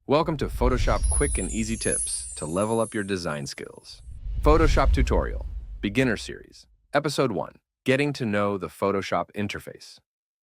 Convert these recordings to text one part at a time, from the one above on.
Welcome to Photoshop Quick and Easy Tips to level up your design skills. Photoshop Tutorial, Beginner Series, Episode 1, Getting to Know the Photoshop Interface.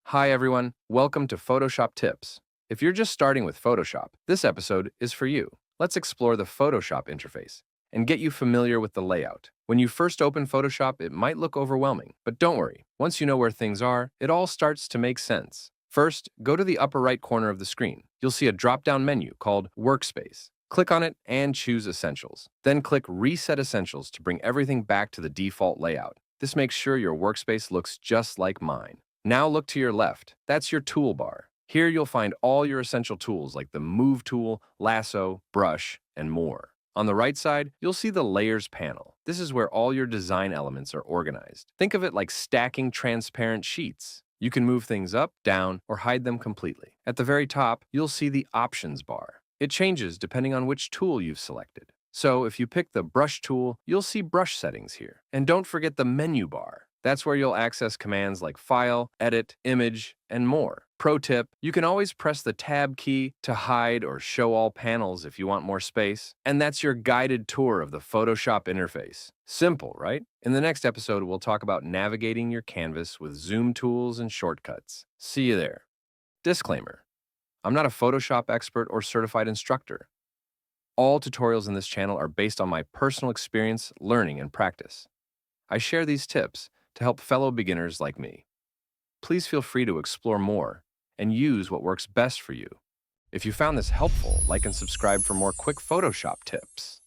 Hi everyone, welcome to Photoshop Tips. If you're just starting with Photoshop, this episode is for you. Let's explore the Photoshop interface and get you familiar with the layout. When you first open Photoshop, it might look overwhelming, but don't worry. Once you know where things are, it all starts to make sense. First, go to the upper right corner of the screen. You'll see a drop-down menu called Workspace. Click on it and choose Essentials. Then click Reset Essentials to bring everything back to the default layout. This makes sure your workspace looks just like mine. Now look to your left. That's your toolbar. Here you'll find all your essential tools like the Move tool, Lasso, Brush, and more. On the right side, you'll see the Layers panel. This is where all your design elements are organized. Think of it like stacking transparent sheets. You can move things up, down, or hide them completely. At the very top, you'll see the Options bar. It changes depending on which tool you've selected. So if you pick the Brush tool, you'll see brush settings here. And don't forget the Menu bar. That's where you'll access commands like File, Edit, Image, and more. Pro tip, you can always press the Tab key to hide or show all panels if you want more space. And that's your guided tour of the Photoshop interface. Simple, right? In the next episode, we'll talk about navigating your canvas with zoom tools and shortcuts. See you there. Disclaimer: I'm not a Photoshop expert or certified instructor. All tutorials in this channel are based on my personal experience, learning, and practice. I share these tips to help fellow beginners like me. Please feel free to explore more and use what works best for you. If you found this helpful, like and subscribe for more quick Photoshop tips.